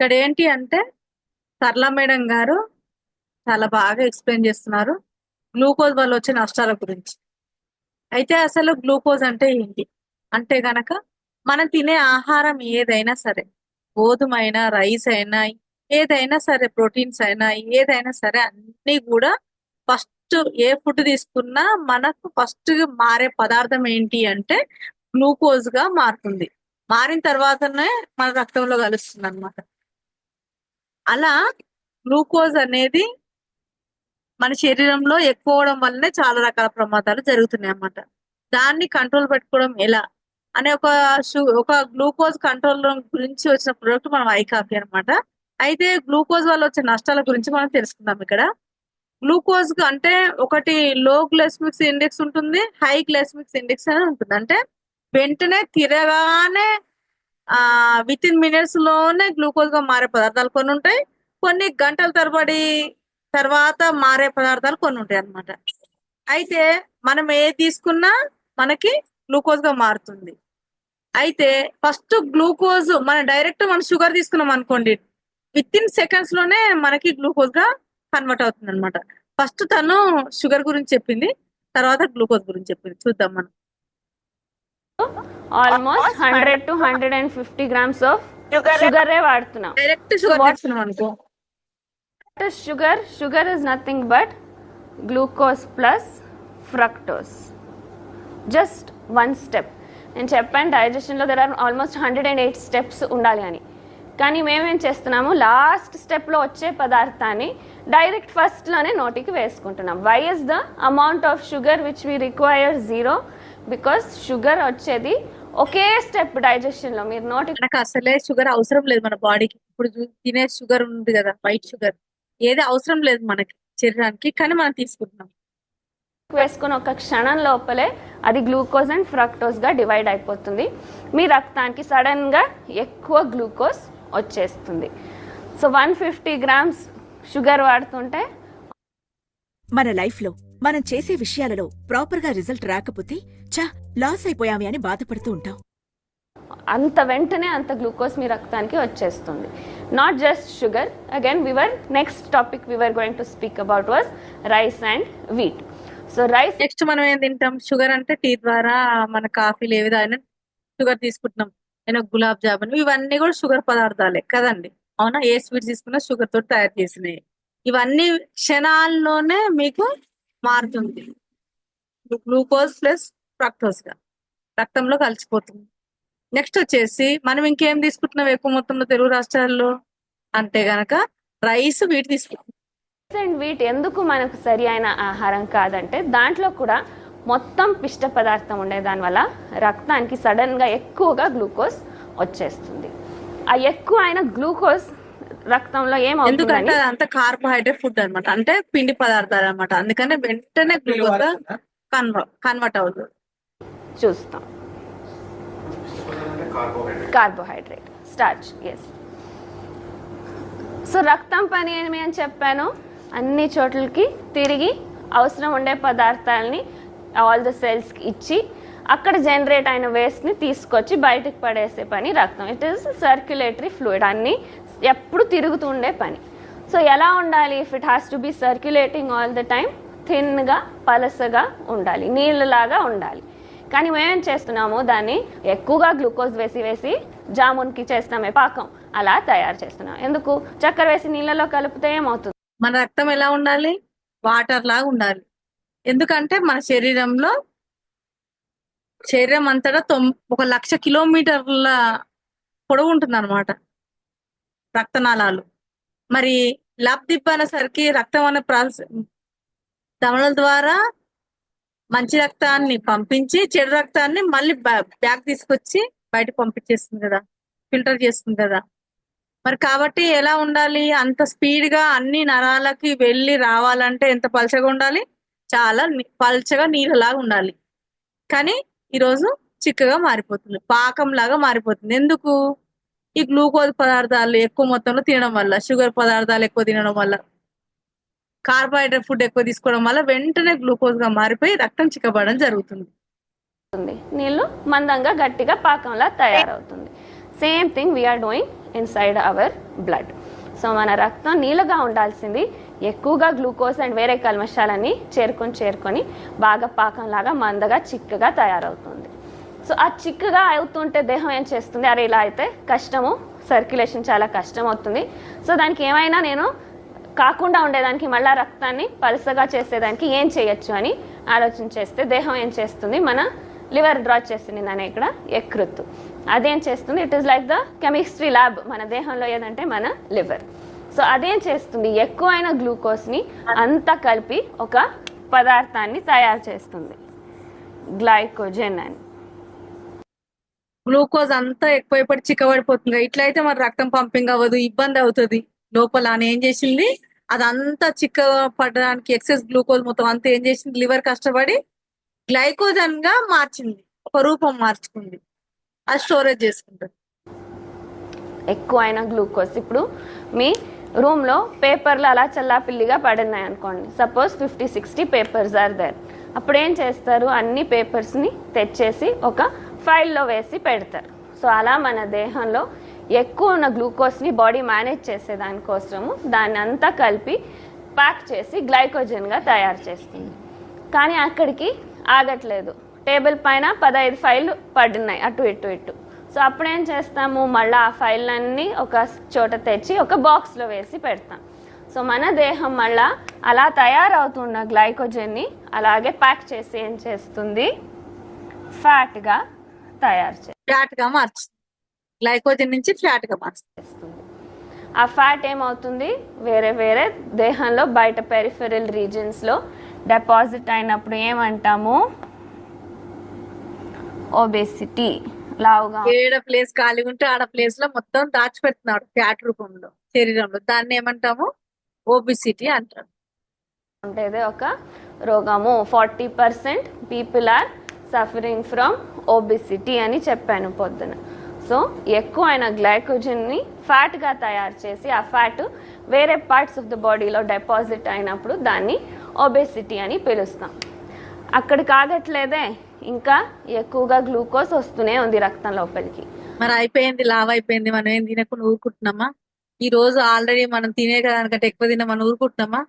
ఇక్కడ ఏంటి అంటే సరళ మేడం గారు చాలా బాగా ఎక్స్ప్లెయిన్ చేస్తున్నారు గ్లూకోజ్ వల్ల వచ్చే నష్టాల గురించి. అయితే అసలు గ్లూకోజ్ అంటే ఏంటి అంటే గనక మనం తినే ఆహారం ఏదైనా సరే, గోధుమ అయినా, రైస్ అయినా, ఏదైనా సరే, ప్రోటీన్స్ అయినా, ఏదైనా సరే అన్ని కూడా ఫస్ట్ ఏ ఫుడ్ తీసుకున్నా మనకు ఫస్ట్ మారే పదార్థం ఏంటి అంటే గ్లూకోజ్ గా మారుతుంది. మారిన తర్వాతనే మన రక్తంలో కలుస్తుంది అనమాట. అలా గ్లూకోజ్ అనేది మన శరీరంలో ఎక్కువ అవడం వల్లనే చాలా రకాల ప్రమాదాలు జరుగుతున్నాయి అన్నమాట. దాన్ని కంట్రోల్ పెట్టుకోవడం ఎలా అనే ఒక గ్లూకోజ్ కంట్రోల్ గురించి వచ్చిన ప్రోడక్ట్ మనం ఐ కాఫీ అనమాట. అయితే గ్లూకోజ్ వల్ల వచ్చే నష్టాల గురించి మనం తెలుసుకుందాం. ఇక్కడ గ్లూకోజ్ అంటే ఒకటి లో గ్లైసెమిక్ ఇండెక్స్ ఉంటుంది, హై గ్లైసెమిక్ ఇండెక్స్ అనేది ఉంటుంది. అంటే వెంటనే తిరగానే విత్ ఇన్ మినిట్స్ లోనే గ్లూకోజ్ గా మారే పదార్థాలు కొన్ని ఉంటాయి, కొన్ని గంటల తరబడి తర్వాత మారే పదార్థాలు కొన్ని ఉంటాయి అన్నమాట. అయితే మనం ఏది తీసుకున్నా మనకి గ్లూకోజ్ గా మారుతుంది. అయితే ఫస్ట్ గ్లూకోజ్ మన షుగర్ తీసుకున్నాం అనుకోండి, విత్ ఇన్ సెకండ్స్ లోనే మనకి గ్లూకోజ్ గా కన్వర్ట్ అవుతుంది అనమాట. ఫస్ట్ తను షుగర్ గురించి చెప్పింది, తర్వాత గ్లూకోజ్ గురించి చెప్పింది. చూద్దాం మనం. Almost 100 to 150 grams of sugar వాడుతున్నాం. డైరెక్ట్ షుగర్ తీసుకున్నాం అనుకో, sugar is nothing but glucose plus fructose. Just one step. నేను చెప్పాను డైజెషన్లో దెర్ ఆర్ ఆల్మోస్ట్ 108 స్టెప్స్ ఉండాలి అని. కానీ మేమేం చేస్తున్నాము, లాస్ట్ స్టెప్లో వచ్చే పదార్థాన్ని డైరెక్ట్ ఫస్ట్లోనే నోటికి వేసుకుంటున్నాం. Why is the amount of sugar which we require 0? Because sugar వచ్చేది ఒకే స్టెప్ డైజెషన్లో. మీరు మనకు అసలే షుగర్ అవసరం లేదు మన బాడీకి. ఇప్పుడు తినే షుగర్ ఉంది కదా, వైట్ షుగర్, ఏది అవసరం లేదు మనకి శరీరానికి, కానీ మనం తీసుకుంటున్నాం. వేసుకుని ఒక క్షణం లోపలే అది గ్లూకోజ్ అండ్ ఫ్రక్టోజ్ గా డివైడ్ అయిపోతుంది. మీ రక్తానికి సడన్ గా ఎక్కువ గ్లూకోజ్ వచ్చేస్తుంది. సో 150 grams షుగర్ వాడుతుంటే మన లైఫ్ లో మనం చేసే విషయాలలో ప్రాపర్ గా రిజల్ట్ రాకపోతే లాస్ అయిపోయామి అని బాధపడుతూ ఉంటాం. అంత వెంటనే అంత గ్లూకోజ్ మీ రక్తానికి వచ్చేస్తుంది. Not just sugar. Again next topic we were going to speak about was rice and wheat. So rice next మనం ఏం తింటాం? షుగర్ అంటే టీ ద్వారా మన కాఫీలు ఏ విధంగా షుగర్ తీసుకుంటున్నాం. నేను గులాబ్ జామున్, ఇవన్నీ కూడా షుగర్ పదార్థాలే కదండి, అవునా? ఏ స్వీట్స్ తీసుకున్నా షుగర్ తోటి తయారు చేసినాయి. ఇవన్నీ క్షణాల్లోనే మీకు మారుతుంది, గ్లూకోజ్ ప్లస్ ఫ్రక్టోజ్ గా రక్తంలో కలిసిపోతుంది. నెక్స్ట్ వచ్చేసి మనం ఇంకేం తీసుకుంటున్నాం ఎక్కువ మొత్తంలో తెలుగు రాష్ట్రాల్లో అంటే గనక రైస్, వీట్ తీసుకుంటాం. అండ్ వీట్ ఎందుకు మనకు సరి అయిన ఆహారం కాదంటే దాంట్లో కూడా మొత్తం పిష్ట పదార్థం ఉండే దానివల్ల రక్తానికి సడన్ గా ఎక్కువగా గ్లూకోజ్ వచ్చేస్తుంది. ఆ ఎక్కువ అయిన గ్లూకోజ్ రక్తంలో ఏమవుతుంది, ఎందుకంటే అదంతా కార్బోహైడ్రేట్ ఫుడ్ అనమాట, అంటే పిండి పదార్థాలు అనమాట. అందుకనే వెంటనే గ్లూకోజ్ కన్వర్ట్ అవుతుంది. చూస్తాం. Carbohydrate, starch. ఎస్. సో రక్తం పని ఏమి అని చెప్పాను, అన్ని చోట్లకి తిరిగి అవసరం ఉండే పదార్థాలని ఆల్ ద సెల్స్కి ఇచ్చి అక్కడ జనరేట్ అయిన వేస్ట్ని తీసుకొచ్చి బయటకు పడేసే పని రక్తం. ఇట్ ఈస్ సర్క్యులేటరీ ఫ్లూయిడ్, అన్ని ఎప్పుడు తిరుగుతుండే పని. సో ఎలా ఉండాలి? If it has to be circulating all the time, థిన్గా పలసగా ఉండాలి, నీళ్ళలాగా ఉండాలి. కానీ మేమేం చేస్తున్నాము, దాన్ని ఎక్కువగా గ్లూకోజ్ వేసి జామున్కి చేస్తున్నామే పాకం, అలా తయారు చేస్తున్నాం. ఎందుకు? చక్కెర వేసి నీళ్ళలో కలిపితే ఏమవుతుంది? మన రక్తం ఎలా ఉండాలి? వాటర్ లాగా ఉండాలి. ఎందుకంటే మన శరీరం అంతటా 1,00,000 కిలోమీటర్ల పొడవు ఉంటుంది అనమాట రక్తనాళాలు. మరి దిబ్బ అనేసరికి రక్తం అనే ధమనుల ద్వారా మంచి రక్తాన్ని పంపించి చెడు రక్తాన్ని మళ్ళీ బ్యాక్ తీసుకొచ్చి బయట పంపించేస్తుంది కదా, ఫిల్టర్ చేస్తుంది కదా. మరి కాబట్టి ఎలా ఉండాలి? అంత స్పీడ్ గా అన్ని నరాలకి వెళ్ళి రావాలంటే ఎంత పలచగా ఉండాలి? చాలా పలచగా నీళ్ళలాగా ఉండాలి. కానీ ఈరోజు చిక్కగా మారిపోతుంది, పాకం లాగా మారిపోతుంది. ఎందుకు? ఈ గ్లూకోజ్ పదార్థాలు ఎక్కువ మొత్తంలో తినడం వల్ల, షుగర్ పదార్థాలు ఎక్కువ తినడం వల్ల, కార్బోహైడ్రేట్ ఫుడ్ ఎక్కువ తీసుకోవడం వల్ల వెంటనే గ్లూకోజ్ గా మారిపోయి రక్తం చిక్కబడడం జరుగుతుంది. నీళ్లు మందంగా గట్టిగా పాకంలా తయారవుతుంది. Same thing we are doing inside our blood. So మన రక్తం నీళ్ళగా ఉండాల్సింది ఎక్కువగా గ్లూకోజ్ అండ్ వేరే కల్మషాలన్నీ చేరుకొని బాగా పాకంలాగా మందగా చిక్కగా తయారవుతుంది. సో ఆ చిక్కగా అవుతుంటే దేహం ఏం చేస్తుంది, అరే ఇలా అయితే కష్టము, సర్క్యులేషన్ చాలా కష్టం అవుతుంది, సో దానికి ఏమైనా నేను కాకుండా ఉండేదానికి మళ్ళీ రక్తాన్ని పలసగా చేసేదానికి ఏం చేయొచ్చు అని ఆలోచన చేస్తే దేహం ఏం చేస్తుంది, మన లివర్ డ్రా చేసింది దాన్ని ఇక్కడ యకృత్తు. అదేం చేస్తుంది, it is like the chemistry lab మన దేహంలో ఏదంటే మన లివర్. సో అదేం చేస్తుంది, ఎక్కువైన గ్లూకోజ్ని అంతా కలిపి ఒక పదార్థాన్ని తయారు చేస్తుంది, గ్లైకోజన్ అని. గ్లూకోజ్ అంతా ఎక్కువైపడి చిక్కబడిపోతుంది. ఇట్లా అయితే మరి రక్తం పంపింగ్ అవ్వదు, ఇబ్బంది అవుతుంది లోపల అని ఏం చేసింది, అదంతా చిక్క పడడానికి ఎక్సెస్ గ్లూకోజ్ మొత్తం అంతా ఏం చేసింది, లివర్ కష్టపడి గ్లైకోజన్ గా మార్చింది, ఒక రూపం మార్చుకుంది, అది స్టోరేజ్ చేసుకుంటుంది. ఎక్కువైన గ్లూకోజ్ ఇప్పుడు మీ రూమ్లో పేపర్లు అలా చల్లాపిల్లిగా పడినాయి అనుకోండి, సపోజ్ 50-60 పేపర్స్ ఆర్ దేర్. అప్పుడు ఏం చేస్తారు, అన్ని పేపర్స్ని తెచ్చేసి ఒక ఫైల్లో వేసి పెడతారు. సో అలా మన దేహంలో ఎక్కువ ఉన్న గ్లూకోజ్ని బాడీ మేనేజ్ చేసే దానికోసము దాన్ని అంతా కలిపి ప్యాక్ చేసి గ్లైకోజన్గా తయారు చేస్తుంది. కానీ అక్కడికి ఆగట్లేదు, టేబుల్ పైన 15 ఫైళ్ళు పడినాయి అటు ఇటు. సో అప్పుడేం చేస్తాము, మళ్ళీ ఆ ఫైళ్ళన్నీ ఒక చోట తెచ్చి ఒక బాక్స్లో వేసి పెడతాం. సో మన దేహం మళ్ళా అలా తయారవుతున్న గ్లైకోజన్ని అలాగే ప్యాక్ చేసి ఏం చేస్తుంది, ఫ్యాట్గా తయారు ఫ్యాట్ గా మార్చుతుంది, గ్లైకోజన్ నుంచి ఫ్యాట్ గా చేస్తుంది. ఆ ఫ్యాట్ ఏమవుతుంది, వేరే వేరే దేహంలో బయట పెరిఫెరల్ రీజన్స్లో డిపాజిట్ అయినప్పుడు ఏమంటాము, ఒబేసిటీ, లావుగా ఏడ ప్లేస్ ఖాళీ ఉంటే ఆడ ప్లేస్ లో మొత్తం దాచిపెడుతున్నాడు ఫ్యాట్ రూపంలో శరీరంలో, దాన్ని ఏమంటాము, ఓబిసిటీ అంటారు. అంటే ఇది ఒక రోగము. 40% people are suffering from obesity అని చెప్పాను పొద్దున. సో ఎక్కువైన గ్లైకోజన్ని ఫ్యాట్గా తయారు చేసి ఆ ఫ్యాట్ వేరే పార్ట్స్ ఆఫ్ ద బాడీలో డిపాజిట్ అయినప్పుడు దాన్ని ఒబేసిటీ అని పిలుస్తాం. అక్కడికి ఆగట్లేదే, ఇంకా ఎక్కువగా గ్లూకోజ్ వస్తూనే ఉంది రక్తం లోపలికి. మరి అయిపోయింది, లావ్ అయిపోయింది, మనం ఏం తినకుండా ఊరుకుంటున్నామా, ఈ రోజు ఆల్రెడీ మనం తినే దానికంటే ఎక్కువ తిన్నా మనం ఊరుకుంటున్నామా,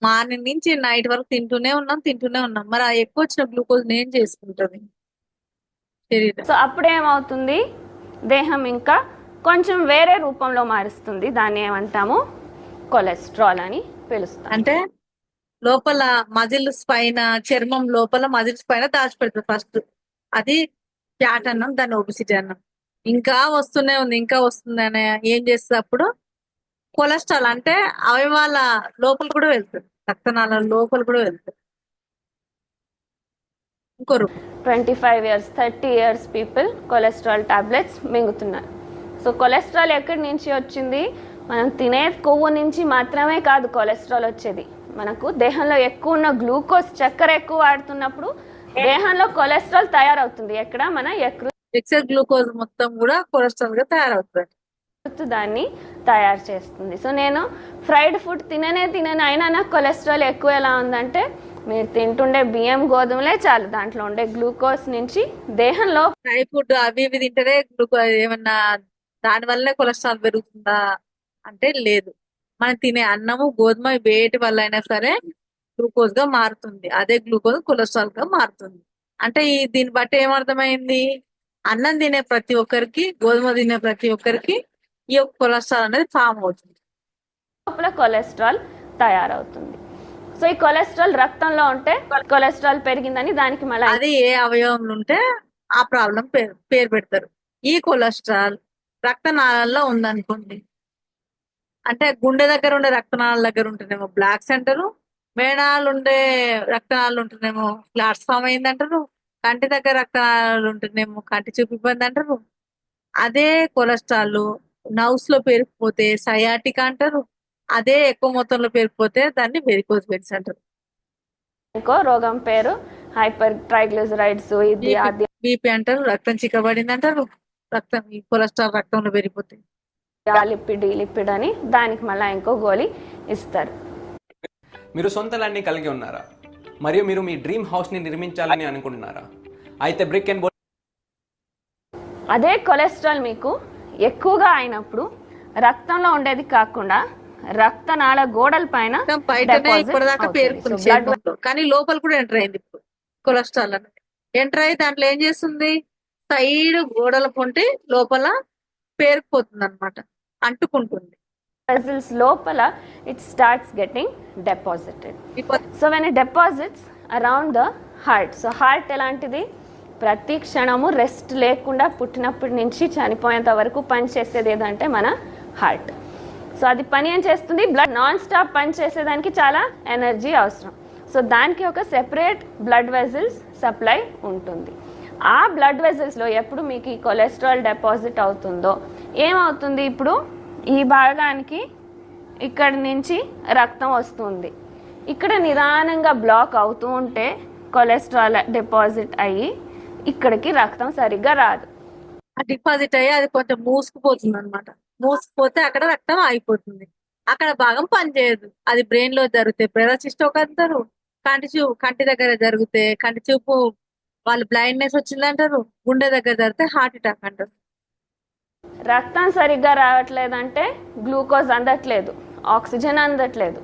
మార్నింగ్ నుంచి నైట్ వరకు తింటూనే ఉన్నాం, మరి ఆ ఎక్కువ వచ్చిన గ్లూకోజ్ ఏం చేసుకుంటుంది శరీరం. సో అప్పుడేమవుతుంది, దేహం ఇంకా కొంచెం వేరే రూపంలో మారుస్తుంది, దాన్ని ఏమంటాము, కొలెస్ట్రాల్ అని పిలుస్తాం. అంటే లోపల మజిల్స్ పైన, చర్మం లోపల మజిల్స్ పైన దాచిపెడుతుంది ఫస్ట్, అది ఫ్యాట్ అన్నం, దాన్ని ఒబిసిటీ అన్నం. ఇంకా వస్తూనే ఉంది, ఇంకా వస్తుంది అని ఏం చేస్తుంది అప్పుడు, కొలెస్ట్రాల్ అంటే అవయవాల లోపల కూడా వెళ్తుంది, రక్తనాళాల లోపల కూడా వెళ్తుంది. ఇంకో 25 years 30 years people cholesterol tablets మింగుతున్నారు. సో కొలెస్ట్రాల్ ఎక్కడి నుంచి వచ్చింది, మనం తినే కొవ్వు నుంచి మాత్రమే కాదు కొలెస్ట్రాల్ వచ్చేది, మనకు దేహంలో ఎక్కువ ఉన్న గ్లూకోజ్, చక్కెర ఎక్కువ వాడుతున్నప్పుడు దేహంలో కొలెస్ట్రాల్ తయారవుతుంది. ఎక్కడ, మన ఎక్సెస్ గ్లూకోజ్ మొత్తం కూడా కొలెస్ట్రాల్ గా తయారవుతుంది, దాన్ని తయారు చేస్తుంది. సో నేను ఫ్రైడ్ ఫుడ్ తిననే అయినా నాకు కొలెస్ట్రాల్ ఎక్కువ ఎలా ఉందంటే, మీరు తింటుండే బియ్యం గోధుమలే చాలు, దాంట్లో ఉండే గ్లూకోజ్ నుంచి దేహంలో డ్రై ఫుడ్ అవి ఇవి తింటేనే గ్లూకోజ్ ఏమన్నా దాని వల్లే కొలెస్ట్రాల్ పెరుగుతుందా అంటే లేదు, మనం తినే అన్నము గోధుమ వేటి వల్ల అయినా సరే గ్లూకోజ్ గా మారుతుంది, అదే గ్లూకోజ్ కొలెస్ట్రాల్ గా మారుతుంది. అంటే దీన్ని బట్టి ఏమర్థమైంది, అన్నం తినే ప్రతి ఒక్కరికి, గోధుమ తినే ప్రతి ఒక్కరికి ఈ యొక్క కొలెస్ట్రాల్ అనేది ఫామ్ అవుతుంది, లోపల కొలెస్ట్రాల్ తయారవుతుంది. సో ఈ కొలెస్ట్రాల్ రక్తంలో ఉంటే కొలెస్ట్రాల్ పెరిగిందని దానికి మళ్ళీ అది ఏ అవయవంలో ఉంటే ఆ ప్రాబ్లం పేరు పెడతారు. ఈ కొలెస్ట్రాల్ రక్తనాళాల్లో ఉందనుకోండి, అంటే గుండె దగ్గర ఉండే రక్తనాళాల దగ్గర ఉంటేనేమో బ్లాక్ సెంటర్, మేడాలు ఉండే రక్తనాళాలు ఉంటేనేమో క్లాట్స్ ఫామ్ అయిందంటారు, కంటి దగ్గర రక్తనాళాలు ఉంటేనేమో కంటి చూపు ఇబ్బంది అంటారు. అదే కొలెస్ట్రాల్ నర్వ్స్ లో పేరుకుపోతే సయాటిక్ అంటారు, అదే ఎక్కువ మొత్తంలో పేరుకుపోతే దాన్ని వెరికోజ్ వెయిన్స్ అంటారు. ఇంకో రోగం పేరు హైపర్ ట్రైగ్లిజరైడ్స్, ఇది అది బీపీ అంటారు, రక్తం చిక్కబడింది అంటారు, రక్తం ఈ కొలెస్ట్రాల్ రక్తంలో పెరిగిపోతాయి, లిపిడ్ అని దానికి మళ్ళీ ఇంకో గోళీ ఇస్తారు. మీరు సొంత ల్యాండ్ని కలిగి ఉన్నారా, మరియు మీరు మీ డ్రీమ్ హౌస్ని నిర్మించాలని అనుకుంటున్నారా, అయితే బ్రిక్ అండ్ అదే కొలెస్ట్రాల్ మీకు ఎక్కువగా అయినప్పుడు రక్తంలో ఉండేది కాకుండా రక్తనాళ గోడల పైన రక్తం బయటనే deposit ఇప్పటిదాకా అవుతుంది. పేరుకుంది So, blood శరీరంలో. కానీ లోపల కూడా ఎంటర్ అయింది ఇప్పుడు కొలెస్ట్రాల్ అనేది. ఎంటర్ అయ్యి దాంట్లో ఏం చేస్తుంది, సైడ్ గోడల పొంటి లోపల పేరుకుపోతుంది అనమాట, అంటుకుంటుంది. vessels లోపల it starts getting deposited. So when it deposits around the heart. So heart ఎలాంటిది, ప్రతి క్షణము రెస్ట్ లేకుండా పుట్టినప్పటి నుంచి చనిపోయేంత వరకు పని చేసేది ఏదంటే మన హార్ట్. సో అది పని ఏం చేస్తుంది, బ్లడ్ నాన్ స్టాప్ పని చేసేదానికి చాలా ఎనర్జీ అవసరం. సో దానికి ఒక సెపరేట్ బ్లడ్ వెజల్స్ సప్లై ఉంటుంది. ఆ బ్లడ్ వెజల్స్లో ఎప్పుడు మీకు ఈ కొలెస్ట్రాల్ డిపాజిట్ అవుతుందో ఏమవుతుంది, ఇప్పుడు ఈ భాగానికి ఇక్కడి నుంచి రక్తం వస్తుంది, ఇక్కడ నిదానంగా బ్లాక్ అవుతూ ఉంటే కొలెస్ట్రాల్ డిపాజిట్ అయ్యి ఇక్కడికి రక్తం సరిగ్గా రాదు. ఆ డిపాజిట్ అయ్యి అది కొంచెం మూసుకుపోతుంది అనమాట. మూసుకుపోతే అక్కడ రక్తం ఆగిపోతుంది, అక్కడ భాగం పనిచేయదు. అది బ్రెయిన్ లో జరిగితే పెరాసిస్టోక్ అంటారు, కంటి దగ్గర జరిగితే కంటి చూపు వాళ్ళు బ్లైండ్నెస్ వచ్చిందంటారు, గుండె దగ్గర జరిగితే హార్ట్ అటాక్ అంటారు. రక్తం సరిగ్గా రావట్లేదంటే గ్లూకోజ్ అందట్లేదు, ఆక్సిజన్ అందట్లేదు.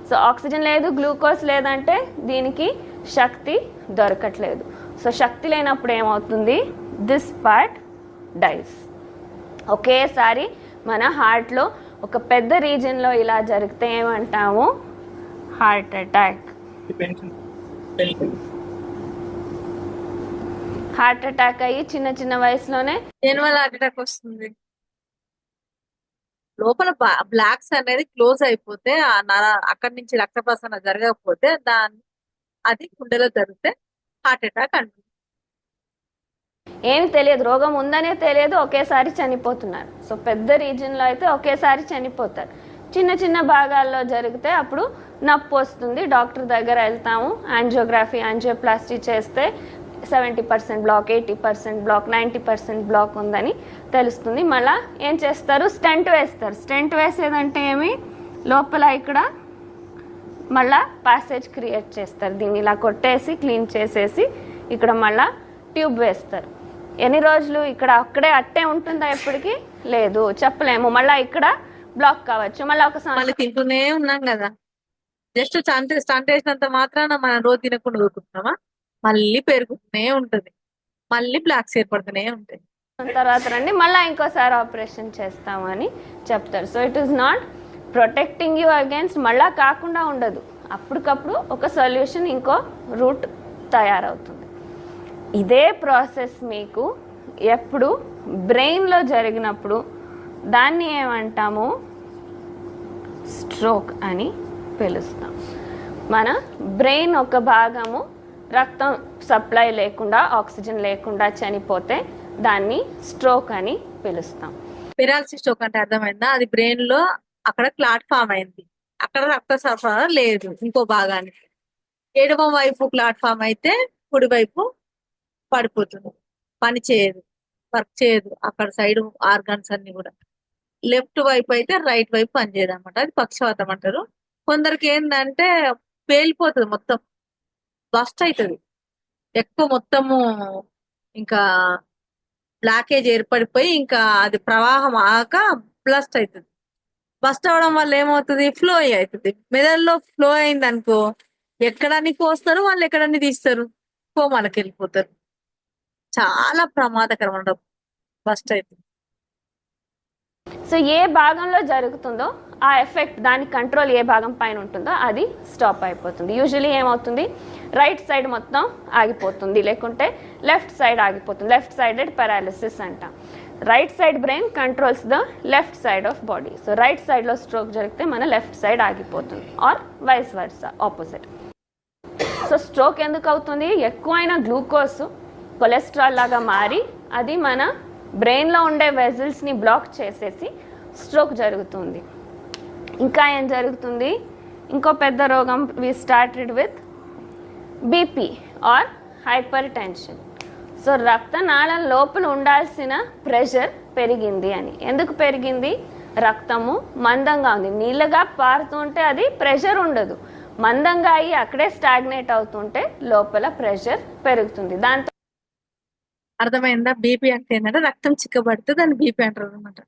సో ఆక్సిజన్ లేదు, గ్లూకోజ్ లేదంటే దీనికి శక్తి దొరకట్లేదు. సో శక్తి లేనప్పుడు ఏమవుతుంది, దిస్ పార్ట్ డైస్. ఒకేసారి మన హార్ట్లో ఒక పెద్ద రీజన్లో ఇలా జరిగితే ఏమంటాము, హార్ట్ అటాక్. హార్ట్ అటాక్ అయ్యి చిన్న చిన్న వయసులోనే దేనివల్ల హార్ట్ అటాక్ వస్తుంది, లోపల బ్లాక్స్ అనేది క్లోజ్ అయిపోతే ఆ అక్కడి నుంచి రక్త ప్రసరణ జరగకపోతే అది గుండెలో జరిగితే హార్ట్ అటాక్ అంటుంది. ఏమి తెలియదు, రోగం ఉందనే తెలియదు, ఒకేసారి చనిపోతున్నారు. సో పెద్ద రీజన్లో అయితే ఒకేసారి చనిపోతారు. చిన్న చిన్న భాగాల్లో జరిగితే అప్పుడు నొప్పి వస్తుంది, డాక్టర్ దగ్గర వెళ్తాము, యాంజియోగ్రఫీ యాంజియోప్లాస్టీ చేస్తే 70% బ్లాక్, 80% బ్లాక్, 90% బ్లాక్ ఉందని తెలుస్తుంది. మళ్ళీ ఏం చేస్తారు, స్టెంట్ వేస్తారు. స్టెంట్ వేసేదంటే ఏమి, లోపల ఇక్కడ మళ్ళా ప్యాసేజ్ క్రియేట్ చేస్తారు, దీన్ని ఇలా కొట్టేసి క్లీన్ చేసేసి ఇక్కడ మళ్ళా ట్యూబ్ వేస్తారు. ఎన్ని రోజులు ఇక్కడ అక్కడే అట్టే ఉంటుందా, ఎప్పటికీ లేదు, చెప్పలేము. మళ్ళీ ఇక్కడ బ్లాక్ కావచ్చు, మళ్ళీ ఒక మళ్ళీ తింటూనే ఉన్నాం కదా, జస్ట్ స్టంట్ వేసినంత మాత్రాన మనం రోజు తినకుండా ఊరుకుంటున్నామా, మళ్ళీ పెరుగుతూనే ఉంటది, మళ్ళీ బ్లాక్స్ ఏర్పడుతూనే ఉంటాయి. తర్వాత రండి మళ్ళీ ఇంకోసారి ఆపరేషన్ చేస్తామని చెప్తారు. So it is not protecting you against, మళ్ళా కాకుండా ఉండదు, అప్పటికప్పుడు ఒక సొల్యూషన్, ఇంకో రూట్ తయారవుతుంది. ఇదే ప్రాసెస్ మీకు ఎప్పుడు బ్రెయిన్లో జరిగినప్పుడు దాన్ని ఏమంటాము, స్ట్రోక్ అని పిలుస్తాం. మన బ్రెయిన్ ఒక భాగము రక్తం సప్లై లేకుండా, ఆక్సిజన్ లేకుండా చనిపోతే దాన్ని స్ట్రోక్ అని పిలుస్తాం. పెరాలసిస్ స్ట్రోక్ అంటే అర్థమైందా, అది బ్రెయిన్ లో అక్కడ క్లాట్ ఫామ్ అయింది, అక్కడ రక్త సరఫరా లేదు ఇంకో భాగానికి. ఎడమ వైపు క్లాట్ ఫామ్ అయితే కుడి వైపు పడిపోతుంది, పని చేయదు, వర్క్ చేయదు అక్కడ సైడ్ ఆర్గాన్స్ అన్ని కూడా. లెఫ్ట్ వైపు అయితే రైట్ వైపు పనిచేయదు అనమాట, అది పక్షవాతం అంటారు. కొందరికి ఏంటంటే పేలిపోతుంది, మొత్తం బస్ట్ అవుతుంది, ఎక్కువ మొత్తము ఇంకా బ్లాకేజ్ ఏర్పడిపోయి ఇంకా అది ప్రవాహం ఆక బ్లస్ట్ అవుతుంది. బస్ట్ అవడం వల్ల ఏమవుతుంది, ఫ్లో అవుతుంది. మెదడులో ఫ్లో అయింది అనుకో, ఎక్కడాన్ని కోస్తారు వాళ్ళు, ఎక్కడాన్ని తీస్తారు, కోమాలకు వెళ్ళిపోతారు. చాలా ప్రమాదకరం ఉండవు బస్ట్ అవుతుంది. సో ఏ భాగంలో జరుగుతుందో ఆ ఎఫెక్ట్, దాని కంట్రోల్ ఏ భాగం పైన ఉంటుందో అది స్టాప్ అయిపోతుంది. యూజువలీ ఏమవుతుంది, రైట్ సైడ్ మొత్తం ఆగిపోతుంది, లేకుంటే లెఫ్ట్ సైడ్ ఆగిపోతుంది. లెఫ్ట్ సైడెడ్ పారాలిసిస్ అంటాం. Right side brain controls the left side of body. So right సైడ్లో స్ట్రోక్ జరిగితే మన లెఫ్ట్ సైడ్ ఆగిపోతుంది, or vice versa, opposite. So stroke ఎందుకు అవుతుంది, ఎక్కువైన గ్లూకోజ్ కొలెస్ట్రాల్ లాగా మారి అది మన బ్రెయిన్లో ఉండే వెజల్స్ని బ్లాక్ చేసేసి స్ట్రోక్ జరుగుతుంది. ఇంకా ఏం జరుగుతుంది, ఇంకో పెద్ద రోగం we started with BP or hypertension. So రక్తనాళం లోపల ఉండాల్సిన ప్రెషర్ పెరిగింది అని. ఎందుకు పెరిగింది, రక్తము మందంగా ఉంది, నీళ్ళగా పారుతుంటే అది ప్రెషర్ ఉండదు, మందంగా అయ్యి అక్కడే స్టాగ్నేట్ అవుతుంటే లోపల ప్రెషర్ పెరుగుతుంది. దాంతో అర్థమైందా? బీపీ అంటే ఏంటంటే రక్తం చిక్కబడితే దాన్ని బీపీ అంటారు అనమాట.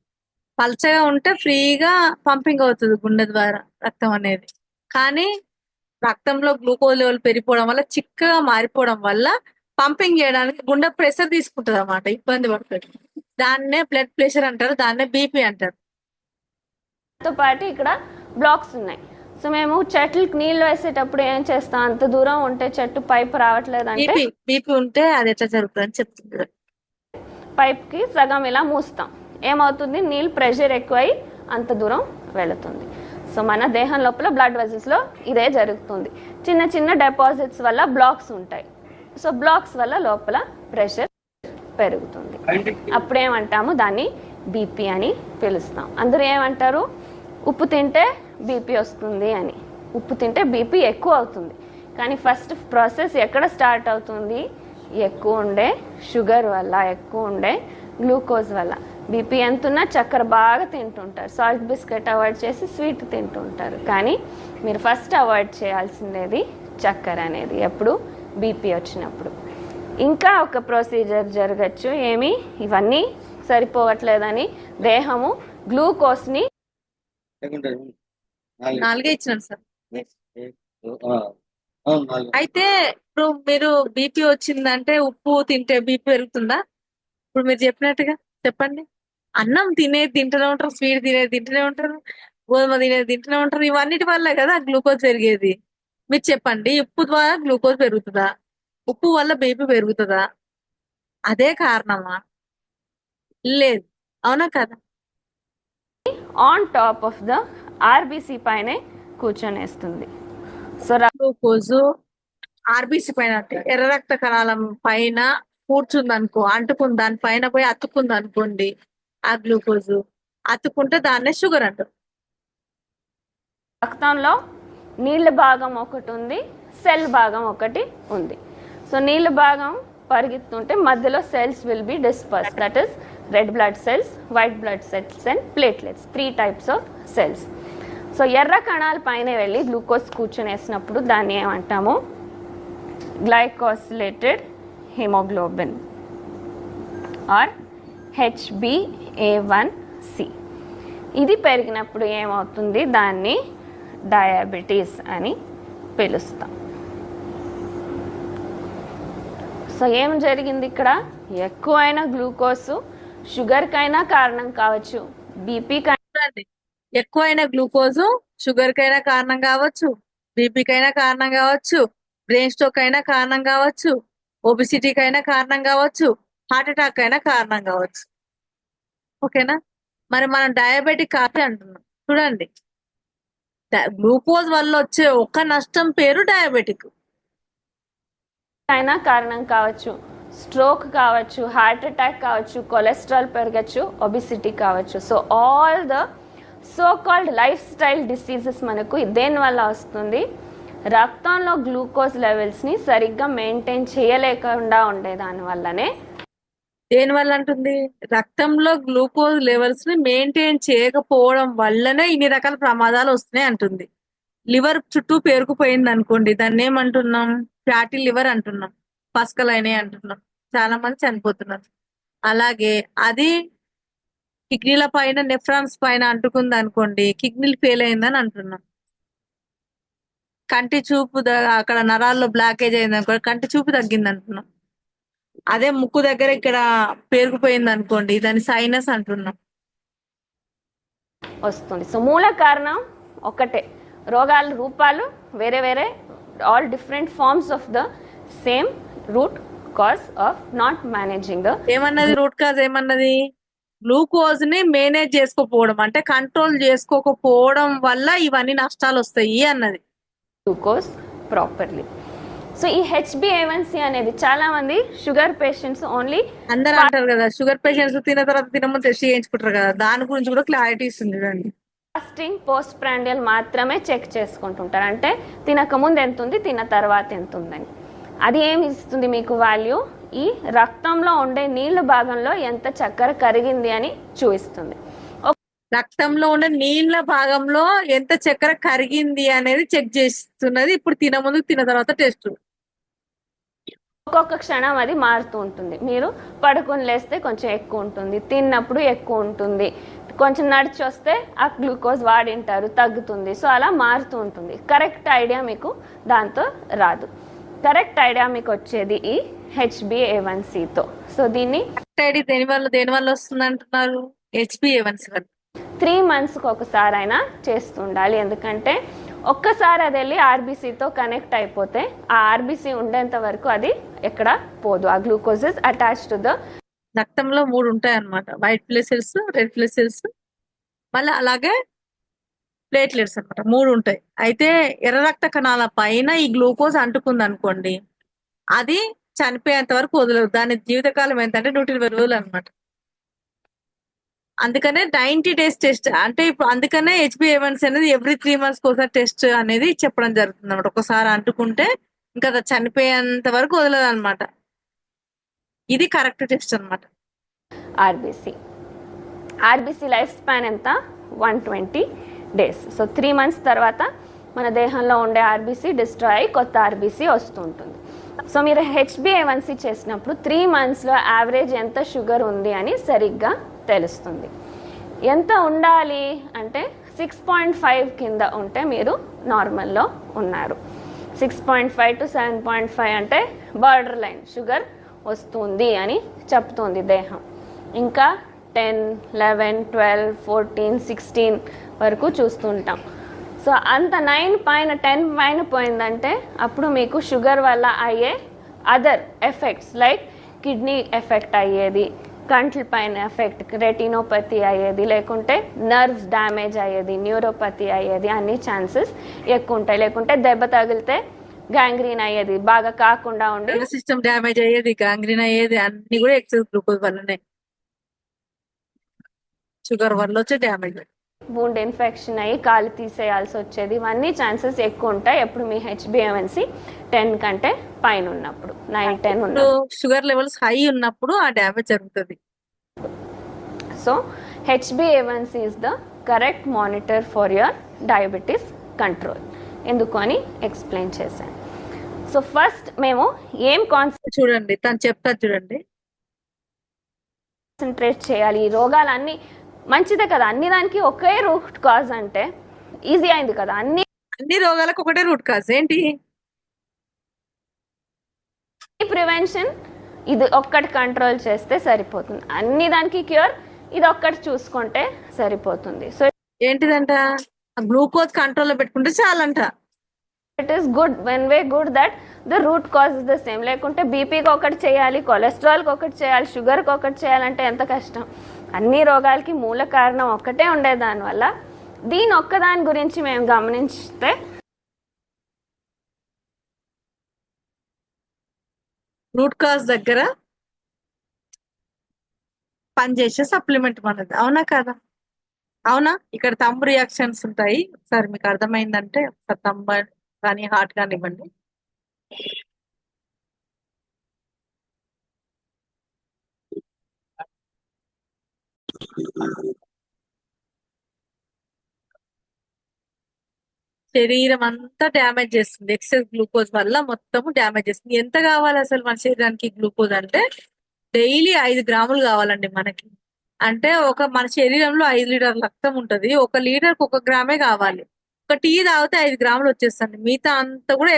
పల్చగా ఉంటే ఫ్రీగా పంపింగ్ అవుతుంది గుండె ద్వారా రక్తం అనేది. కానీ రక్తంలో గ్లూకోజ్ లెవెల్ పెరిగిపోవడం వల్ల చిక్కగా మారిపోవడం వల్ల పంపింగ్ చేయడానికి గుండె ప్రెషర్ తీసుకుంటది అన్నమాట, ఇబ్బంది పడుతుంది. దాన్నే బ్లడ్ ప్రెషర్ అంటారు, దాన్నే బీపీ అంటారు. తో పాటు ఇక్కడ బ్లాక్స్ ఉన్నాయి. సో మేము చెట్లకు నీళ్లు వేసేటప్పుడు ఏం చేస్తాం, అంత దూరం ఉంటే చెట్టు పైప్ రావట్లేదంటే బీపీ ఉంటే అది ఎట్లా జరుగుతుంది అని చెప్తుంది. పైప్ కి సగం ఇలా మూస్తాం. ఏమవుతుంది, నీళ్ళు ప్రెషర్ ఎక్కువై అంత దూరం వెళుతుంది. సో మన దేహం లోపల బ్లడ్ వెజల్స్ లో ఇదే జరుగుతుంది. చిన్న చిన్న డిపాజిట్స్ వల్ల బ్లాక్స్ ఉంటాయి. సో బ్లాక్స్ వల్ల లోపల ప్రెషర్ పెరుగుతుంది. అప్పుడేమంటాము, దాన్ని బీపీ అని పిలుస్తాం. అందరూ ఏమంటారు, ఉప్పు తింటే బీపీ వస్తుంది అని. ఉప్పు తింటే బీపీ ఎక్కువ అవుతుంది. కానీ ఫస్ట్ ప్రాసెస్ ఎక్కడ స్టార్ట్ అవుతుంది, ఎక్కువ ఉండే షుగర్ వల్ల, ఎక్కువ ఉండే గ్లూకోజ్ వల్ల. బీపీ ఎంతున్నా చక్కెర బాగా తింటుంటారు, సాల్ట్ బిస్కెట్ అవాయిడ్ చేసి స్వీట్ తింటుంటారు. కానీ మీరు ఫస్ట్ అవాయిడ్ చేయాల్సిందేది చక్కెర అనేది, ఎప్పుడు బీపీ వచ్చినప్పుడు. ఇంకా ఒక ప్రొసీజర్ జరగచ్చు, ఏమి ఇవన్నీ సరిపోవట్లేదని దేహము గ్లూకోజ్ని 4 ఇచ్చినాను సార్. అయితే ఇప్పుడు మీరు బీపీ వచ్చిందంటే ఉప్పు తింటే బీపీ పెరుగుతుందా? ఇప్పుడు మీరు చెప్పినట్టుగా చెప్పండి. అన్నం తినేది తింటూనే ఉంటారు, స్వీట్ తినేది తింటూనే ఉంటారు, గోధుమ తినేది తింటూనే ఉంటారు. ఇవన్నిటి వల్ల కదా గ్లూకోజ్ పెరిగేది. మీరు చెప్పండి, ఉప్పు ద్వారా గ్లూకోజ్ పెరుగుతుందా? ఉప్పు వల్ల బీపీ పెరుగుతుందా? అదే కారణమా? లేదు, అవునా కదా? On top of the RBC పైనే కూర్చొనేస్తుంది. సో గ్లూకోజ్ ఆర్బీసీ పైన అంటే ఎర్ర రక్త కణాల పైన కూర్చుంది అనుకో, అంటుకుంది, దాని పైన పోయి అతుక్కుంది అనుకోండి, ఆ గ్లూకోజ్ అతుక్కుంటే దాన్నే షుగర్ అంటారు. రక్తంలో నీళ్ళ భాగం ఒకటి ఉంది, సెల్ భాగం ఒకటి ఉంది. సో నీళ్ళ భాగం పరిగెత్తుంటే మధ్యలో cells will be disperse, that is red blood cells, white blood cells and platelets, 3 types of cells. So ఎర్ర కణాల పైన వెళ్ళి గ్లూకోజ్ కూర్చొనేసినప్పుడు దాన్ని ఏమంటాము, గ్లైకోసిలేటెడ్ హిమోగ్లోబిన్ ఆర్ HbA1c. ఇది పెరిగినప్పుడు ఏమవుతుంది, దాన్ని డయాబెటీస్ అని పిలుస్తాం. సో ఏం జరిగింది ఇక్కడ, ఎక్కువైన గ్లూకోజ్ షుగర్కైనా కారణం కావచ్చు, బీపీకైనా. ఎక్కువైన గ్లూకోజ్ షుగర్ కైనా కారణం కావచ్చు, బీపీకైనా కారణం కావచ్చు, బ్రెయిన్ స్ట్రోక్ అయినా కారణం కావచ్చు, ఒబిసిటీకైనా కారణం కావచ్చు, హార్ట్ అటాక్ అయినా కారణం కావచ్చు. ఓకేనా? మరి మనం డయాబెటిక్ కాఫీ అంటున్నాం. చూడండి, గ్లూకోజ్ వల్ల వచ్చే ఒక నష్టం పేరు డయాబెటిక్. అయినా కారణం కావచ్చు, స్ట్రోక్ కావచ్చు, హార్ట్ అటాక్ కావచ్చు, కొలెస్ట్రాల్ పెరగచ్చు, ఒబిసిటీ కావచ్చు. So all the so called life style diseases మనకు దేనివల్ల వస్తుంది, రక్తంలో గ్లూకోజ్ లెవెల్స్ని సరిగ్గా మెయింటైన్ చేయలేకుండా ఉండే దానివల్లనే. దేనివల్ల అంటుంది, రక్తంలో గ్లూకోజ్ లెవెల్స్ ని మెయింటైన్ చేయకపోవడం వల్లనే ఇన్ని రకాల ప్రమాదాలు వస్తున్నాయి అంటుంది. లివర్ చుట్టూ పేరుకుపోయింది అనుకోండి, దాన్ని ఏమంటున్నాం, ఫ్యాటీ లివర్ అంటున్నాం, పసకలు అయినాయి అంటున్నాం, చాలా మంది చనిపోతున్నారు. అలాగే అది కిడ్నీల పైన, నెఫ్రాన్స్ పైన అంటుకుంది అనుకోండి, కిడ్నీలు ఫెయిల్ అయిందని అంటున్నాం. కంటి చూపు అక్కడ నరాల్లో బ్లాకేజ్ అయింది అనుకోండి, కంటి చూపు తగ్గింది అంటున్నాం. అదే ముక్కు దగ్గర ఇక్కడ పేరుకుపోయింది అనుకోండి, దాన్ని సైనస్ అంటున్నాం. వస్తుంది. సో మూల కారణం ఒకటే, రోగాల రూపాలు వేరే వేరే, all different forms of the same root cause of not managing the. ఏమన్నది రూట్ కాజ్, ఏమన్నది, గ్లూకోజ్ ని మేనేజ్ చేసుకోకపోవడం, అంటే కంట్రోల్ చేసుకోకపోవడం వల్ల ఇవన్నీ నష్టాలు వస్తాయి అన్నది. Glucose properly. సో ఈ HbA1c అనేది చాలా మంది షుగర్ పేషెంట్స్ ఓన్లీ అందరూ అంటారు కదా, షుగర్ పేషెంట్స్ తిన్న తర్వాత తినమని టెస్ట్ చేయించుకుంటారు కదా, దాని గురించి కూడా క్లారిటీ ఇస్తుంది చూడండి. ఫాస్టింగ్, పోస్ట్ ప్రాండియల్ మాత్రమే చెక్ చేసుకుంటుంటారు. అంటే తినక ముందు ఎంత ఉంది, తిన్న తర్వాత ఎంత ఉందని. అది ఏమి ఇస్తుంది మీకు వాల్యూ, ఈ రక్తంలో ఉండే నీళ్ళ భాగంలో ఎంత చక్కెర కరిగింది అని చూపిస్తుంది. రక్తంలో ఉండే నీళ్ళ భాగంలో ఎంత చక్కెర కరిగింది అనేది చెక్ చేస్తున్నది ఇప్పుడు తిన ముందు తిన్న తర్వాత టెస్ట్. ఒక్కొక్క క్షణం అది మారుతూ ఉంటుంది. మీరు పడుకుని లేస్తే కొంచెం ఎక్కువ ఉంటుంది, తిన్నప్పుడు ఎక్కువ ఉంటుంది, కొంచెం నడిచి వస్తే ఆ గ్లూకోజ్ వాడింటారు తగ్గుతుంది. సో అలా మారుతూ ఉంటుంది. కరెక్ట్ ఐడియా మీకు దాంతో రాదు. కరెక్ట్ ఐడియా మీకు వచ్చేది ఈ HbA1cతో. సో దీన్ని ఐడి దేని వల్ల వస్తుంది అంటున్నారు? HbA1c వల్ల 3 monthsకి ఒకసారి అయినా చేస్తుండాలి. ఎందుకంటే ఒక్కసారి అది వెళ్ళి ఆర్బీసీతో కనెక్ట్ అయిపోతే ఆ ఆర్బీసీ ఉండేంత వరకు అది ఎక్కడ పోదు. ఆ glucose is attach to the రక్తంలో 3 ఉంటాయి అన్నమాట. White blood cells, red blood cells, మళ్ళీ అలాగే ప్లేట్లెట్స్ అన్నమాట. 3 ఉంటాయి. అయితే ఎర్ర రక్త కణాల పైన ఈ గ్లూకోజ్ అంటుకుంది అనుకోండి, అది చనిపోయేంత వరకు వదలదు. దాని జీవితకాలం ఏంటంటే 120 రోజులు అనమాట. అందుకనే 90 days టెస్ట్. అంటే ఇప్పుడు అందుకనే HbA1c అనేది ఎవ్రీ 3 months ఒకసారి టెస్ట్ అనేది చెప్పడం జరుగుతుంది అనమాట. ఒకసారి అంటుకుంటే ఇంకా అది చనిపోయేంత వరకు వదలదు అనమాట. ఇది కరెక్ట్ టెస్ట్ అనమాట. ఆర్బీసీ. ఆర్బీసీ లైఫ్ స్పాన్ ఎంత? 120 days. సో 3 months తర్వాత మన దేహంలో ఉండే ఆర్బీసీ డిస్ట్రాయ్ అయ్యి కొత్త ఆర్బీసీ వస్తూ ఉంటుంది. సో మీరు HbA1c చేసినప్పుడు 3 monthsలో యావరేజ్ ఎంత షుగర్ ఉంది అని సరిగ్గా తెలుస్తుంది. ఎంత ఉండాలి అంటే 6.5 కింద ఉంటే మీరు నార్మల్లో ఉన్నారు. 6.5 to 7.5 అంటే బార్డర్ లైన్ షుగర్ వస్తుంది అని చెప్తుంది దేహం. ఇంకా 10, 11, 12, 14, 16 వరకు చూస్తుంటాం. సో అంత 9 పైన 10 పైన పోయిందంటే అప్పుడు మీకు షుగర్ వల్ల అయ్యే other effects like kidney effect అయ్యేది, కంట్ల పైన ఎఫెక్ట్, రెటినోపతి అయ్యేది, లేకుంటే నర్వ్స్ డ్యామేజ్ అయ్యేది, న్యూరోపతి అయ్యేది, అన్ని ఛాన్సెస్ ఎక్కువ ఉంటాయి. లేకుంటే దెబ్బ తగిలితే గ్యాంగ్రీన్ అయ్యేది, బాగా కాకుండా ఉండి సిస్టమ్ డ్యామేజ్ అయ్యేది, గాంగ్రీన్ అయ్యేది, అన్ని కూడా ఎక్సెస్ గ్లూకోజ్ వల్లనే, షుగర్ వల్ల వచ్చే డ్యామేజ్. వూండ్ ఇన్ఫెక్షన్ అయ్యి కాలు తీసేయాల్సి వచ్చేది. ఇవన్నీ ఛాన్సెస్ ఎక్కువ ఉంటాయి ఎప్పుడు మీ HbA1c 10 కంటే పైన ఉన్నప్పుడు, 9, 10 ఉన్నప్పుడు. షుగర్ లెవెల్స్ హై ఉన్నప్పుడు ఆ డ్యామేజ్ జరుగుతుంది. So HbA1c is the correct monitor for your diabetes control. ఎందుకు అని ఎక్స్ప్లెయిన్ చేశాను. సో ఫస్ట్ మేము ఏం చూడండి, తను చెప్తారు చూడండి. కాన్సన్ట్రేట్ చేయాలి. ఈ రోగాలన్నీ మంచిదే కదా, అన్ని దానికి ఒకే రూట్ కాజ్ అంటే ఈజీ అయింది కదా. అన్ని రోగాలకు ఒకటే రూట్ కాజ్ ఏంటి? ప్రివెన్షన్. ఇది ఒక్కటి కంట్రోల్ చేస్తే సరిపోతుంది. అన్ని దానికి క్యూర్ ఇది ఒక్కటి చూసుకుంటే సరిపోతుంది. సో ఏంటిదంట? గ్లూకోజ్ కంట్రోల్లో పెట్టుకుంటే చాలంట. It is good when we good that the root cause is the same. లేకుంటే బీపీకి ఒకటి చేయాలి, కొలెస్ట్రాల్కి ఒకటి చేయాలి, షుగర్కి ఒకటి చేయాలంటే ఎంత కష్టం. అన్ని రోగాలకి మూల కారణం ఒక్కటే ఉండే దానివల్ల దీని ఒక్కదాని గురించి మేము గమనించితే రూట్ కాజ్ దగ్గర పనిచేసే సప్లిమెంట్ మనది. అవునా కదా? అవునా? ఇక్కడ తంబు రియాక్షన్స్ ఉంటాయి. ఒకసారి మీకు అర్థమైందంటే ఒకసారి తంబు కానీ హార్ట్ కానీ ఇవ్వండి. శరీరం అంతా డ్యామేజ్ చేస్తుంది. ఎక్సెస్ గ్లూకోజ్ వల్ల మొత్తం డ్యామేజ్ చేస్తుంది. ఎంత కావాలి అసలు మన శరీరానికి గ్లూకోజ్ అంటే? డైలీ 5 గ్రాములు కావాలండి మనకి. అంటే మన శరీరంలో 5 లీటర్ రక్తం ఉంటది. 1 లీటర్కి 1 గ్రామే కావాలి. ఒక టీ తాగితే 5 గ్రాములు వచ్చేస్తుంది. మిగతా అంతా కూడా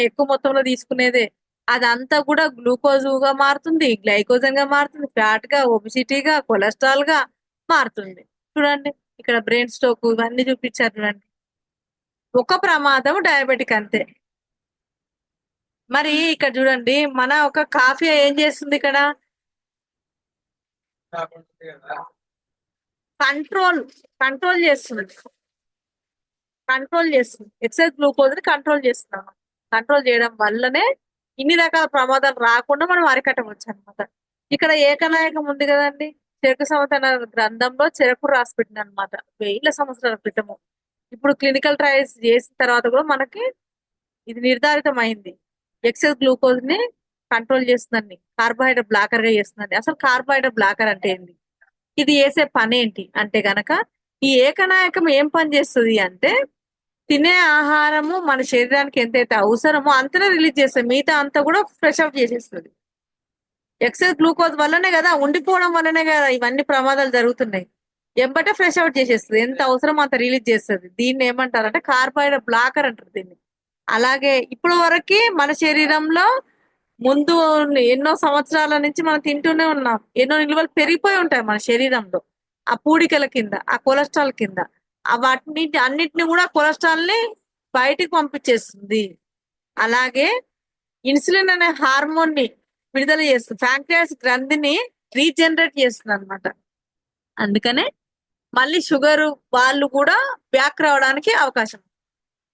ఎక్కువ మొత్తంలో తీసుకునేదే. అదంతా కూడా గ్లూకోజ్ గా మారుతుంది, గ్లైకోజన్ గా మారుతుంది, ఫ్యాట్ గా, ఒబిసిటీగా, కొలెస్ట్రాల్ గా మారుతుంది. చూడండి ఇక్కడ బ్రెయిన్ స్ట్రోక్ ఇవన్నీ చూపించారు చూడండి. ఒక ప్రమాదం డయాబెటిక్ అంతే. మరి ఇక్కడ చూడండి, మన ఒక కాఫీ ఏం చేస్తుంది? ఇక్కడ కంట్రోల్ చేస్తుంది. ఎక్సెస్ గ్లూకోజ్ ని కంట్రోల్ చేస్తున్నాం. కంట్రోల్ చేయడం వల్లనే ఇన్ని రకాల ప్రమాదాలు రాకుండా మనం అరికట్టవచ్చు అనమాట. ఇక్కడ ఏకనాయకం ఉంది కదండి, చెరకు సంవత్సర గ్రంథంలో చెరకు రాసి పెట్టింది అనమాట 1000 సంవత్సరాల క్రితము. ఇప్పుడు క్లినికల్ ట్రయల్స్ చేసిన తర్వాత కూడా మనకి ఇది నిర్ధారితమైంది. ఎక్సెస్ గ్లూకోజ్ ని కంట్రోల్ చేస్తుందండి, కార్బోహైడ్రేట్ బ్లాకర్ గా చేస్తుందండి. అసలు కార్బోహైడ్రేట్ బ్లాకర్ అంటే ఏంటి? ఇది చేసే పని ఏంటి అంటే గనక ఈ ఏకనాయకం ఏం పని చేస్తుంది అంటే తినే ఆహారము మన శరీరానికి ఎంతైతే అవసరమో అంతనే రిలీజ్ చేస్తుంది, మిగతా అంతా కూడా ఫ్రెష్ అవుట్ చేసేస్తుంది. ఎక్సెస్ గ్లూకోజ్ వల్లనే కదా, ఉండిపోవడం వల్లనే కదా ఇవన్నీ ప్రమాదాలు జరుగుతున్నాయి. ఎంబటే ఫ్రెష్ అవుట్ చేసేస్తుంది, ఎంత అవసరం అంత రిలీజ్ చేస్తుంది. దీన్ని ఏమంటారు అంటే కార్బోహైడ్రేట్ బ్లాకర్ అంటారు దీన్ని. అలాగే ఇప్పుడు వరకు మన శరీరంలో ముందు ఎన్నో సంవత్సరాల నుంచి మనం తింటూనే ఉన్నాం, ఎన్నో నిల్వలు పెరిగిపోయి ఉంటాయి మన శరీరంలో ఆ పూడికల కింద, ఆ కొలెస్ట్రాల్ కింద. ఆ వాటిని అన్నిటిని కూడా కొలెస్ట్రాల్ ని బయటికి పంపించేస్తుంది. అలాగే ఇన్సులిన్ అనే హార్మోన్ ని విడుదల చేస్తుంది, ప్యాంక్రియాస్ గ్రంథిని రీజనరేట్ చేస్తుంది అనమాట. అందుకనే మళ్ళీ షుగర్ వాళ్ళు కూడా బ్యాక్ రావడానికి అవకాశం.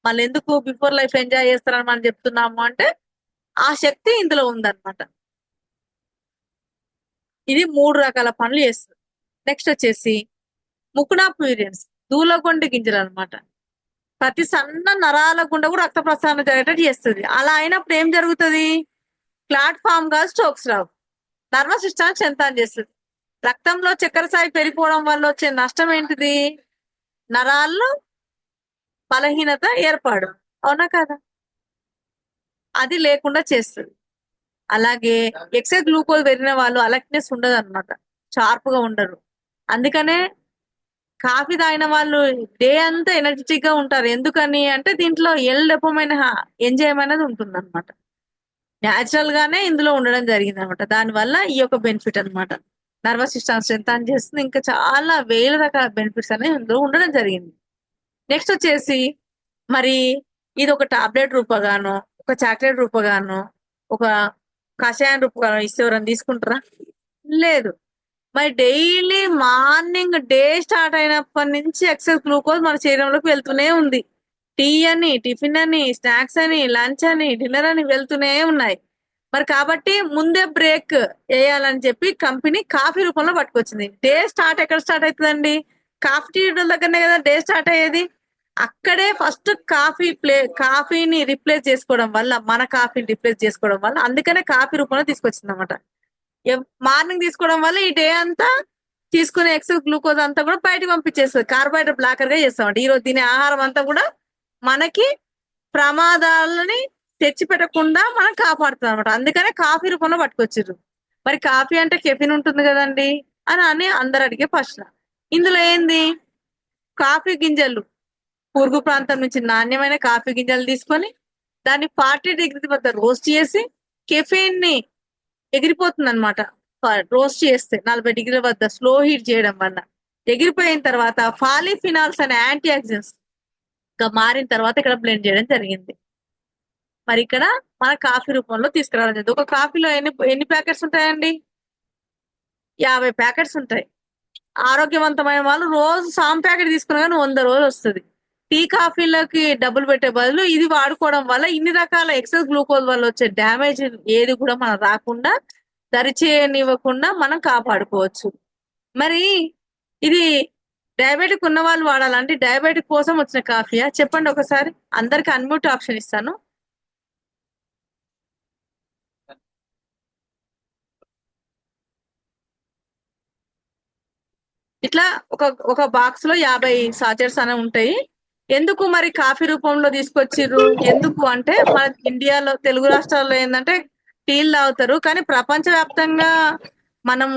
మళ్ళీ ఎందుకు బిఫోర్ లైఫ్ ఎంజాయ్ చేస్తారని మనం చెప్తున్నాము అంటే ఆ శక్తి ఇందులో ఉందన్నమాట. ఇది 3 రకాల పనులు చేస్తుంది. నెక్స్ట్ వచ్చేసి ముకునాప్యూరియన్స్, దూలగొండి గింజలు అనమాట. ప్రతి సన్న నరాల గుండా కూడా రక్త ప్రసరణ జరిగేటట్టు చేస్తుంది. అలా అయినప్పుడు ఏం జరుగుతుంది, ప్లాట్ఫామ్ గా స్ట్రోక్స్ రావు, నర్వస్ సిస్టమ్ స్ట్రెంథన్ చేస్తుంది. రక్తంలో చక్కెర స్థాయి పెరిగిపోవడం వల్ల వచ్చే నష్టం ఏంటిది, నరాల్లో బలహీనత ఏర్పడు, అవునా కదా, అది లేకుండా చేస్తుంది. అలాగే ఎక్సెస్ గ్లూకోజ్ పెరిగిన వాళ్ళు అలర్ట్నెస్ ఉండదు అనమాట, షార్ప్ గా ఉండరు. అందుకనే కాఫీ తాగిన వాళ్ళు డే అంతా ఎనర్జెటిక్ గా ఉంటారు. ఎందుకని అంటే దీంట్లో ఎల్ డెపోమైన్ ఎంజైమ్ అనేది ఉంటుంది అనమాట, న్యాచురల్ గానే ఇందులో ఉండడం జరిగింది అనమాట. దానివల్ల ఈ యొక్క బెనిఫిట్ అనమాట, నర్వస్ సిస్టమ్ స్ట్రెంథన్ చేస్తుంది. ఇంకా చాలా వేల రకాల బెనిఫిట్స్ అనేవి ఇందులో ఉండడం జరిగింది. నెక్స్ట్ వచ్చేసి మరి ఇది ఒక టాబ్లెట్ రూపగాను, ఒక చాక్లెట్ రూపగాను, ఒక కషాయం రూపగాను ఇస్తే ఎవరైనా తీసుకుంటారా? లేదు. మరి డైలీ మార్నింగ్ డే స్టార్ట్ అయినప్పటి నుంచి ఎక్సెస్ గ్లూకోజ్ మన శరీరంలోకి వెళ్తూనే ఉంది. టీ అని, టిఫిన్ అని, స్నాక్స్ అని, లంచ్ అని, డిన్నర్ అని వెళ్తూనే ఉన్నాయి. మరి కాబట్టి ముందే బ్రేక్ వేయాలని చెప్పి కంపెనీ కాఫీ రూపంలో పట్టుకొచ్చింది. డే స్టార్ట్ ఎక్కడ స్టార్ట్ అవుతుందండి, కాఫీ టీ దగ్గరనే కదా డే స్టార్ట్ అయ్యేది. అక్కడే ఫస్ట్ కాఫీని రిప్లేస్ చేసుకోవడం వల్ల, మన కాఫీని రిప్లేస్ చేసుకోవడం వల్ల, అందుకనే కాఫీ రూపంలో తీసుకొచ్చింది అనమాట. మార్నింగ్ తీసుకోవడం వల్ల ఈ డే అంతా తీసుకునే ఎక్సెస్ గ్లూకోజ్ అంతా కూడా బయటకు పంపించేస్తుంది, కార్బోహైడ్రేట్ బ్లాకర్ గా చేస్తామంట. ఈరోజు తినే ఆహారం అంతా కూడా మనకి ప్రమాదాలని తెచ్చిపెట్టకుండా మనం కాపాడుతుంది అనమాట. అందుకనే కాఫీ రూపంలో పట్టుకొచ్చిర్రు. మరి కాఫీ అంటే కెఫిన్ ఉంటుంది కదండి అని అందరు అడిగే ప్రశ్న. ఇందులో ఏంది, కాఫీ గింజలు పొరుగు ప్రాంతం నుంచి నాణ్యమైన కాఫీ గింజలు తీసుకొని దాన్ని 40 డిగ్రీ వద్ద రోస్ట్ చేసి కెఫీన్ ని ఎగిరిపోతుంది అనమాట. రోస్ట్ చేస్తే 40 డిగ్రీల వద్ద స్లో హీట్ చేయడం వల్ల ఎగిరిపోయిన తర్వాత పాలిఫినాల్స్ అనే యాంటీ ఆక్సిడెంట్స్ గా మారిన తర్వాత ఇక్కడ బ్లెండ్ చేయడం జరిగింది. మరి ఇక్కడ మన కాఫీ రూపంలో తీసుకురావడం జరిగింది. ఒక కాఫీలో ఎన్ని ప్యాకెట్స్ ఉంటాయండి, 50 ప్యాకెట్స్ ఉంటాయి. ఆరోగ్యవంతమైన వాళ్ళు రోజు సామ్ ప్యాకెట్ తీసుకున్నా కానీ 100 రోజులు వస్తుంది. టీ కాఫీలకి డబ్బులు పెట్టే బదులు ఇది వాడుకోవడం వల్ల ఇన్ని రకాల ఎక్సెస్ గ్లూకోజ్ వల్ల వచ్చే డ్యామేజ్ ఏది కూడా మనం రాకుండా, దరిచేయనివ్వకుండా మనం కాపాడుకోవచ్చు. మరి ఇది డయాబెటిక్ ఉన్న వాళ్ళు వాడాలంటే డయాబెటిక్ కోసం వచ్చిన కాఫీయా చెప్పండి ఒకసారి. అందరికి అన్మ్యూట్ ఆప్షన్ ఇస్తాను. ఇట్లా ఒక బాక్స్ లో 50 సాచెట్స్ అనేవి ఉంటాయి. ఎందుకు మరి కాఫీ రూపంలో తీసుకొచ్చిర్రు, ఎందుకు అంటే మన ఇండియాలో తెలుగు రాష్ట్రాల్లో ఏంటంటే టీలు తాగుతారు, కానీ ప్రపంచవ్యాప్తంగా మనం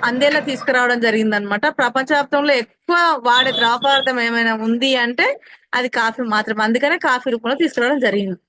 అందేలా తీసుకురావడం జరిగింది అనమాట. ప్రపంచవ్యాప్తంలో ఎక్కువ వాడే ద్రవ పదార్థం ఏమైనా ఉంది అంటే అది కాఫీ మాత్రమే. అందుకనే కాఫీ రూపంలో తీసుకురావడం జరిగింది.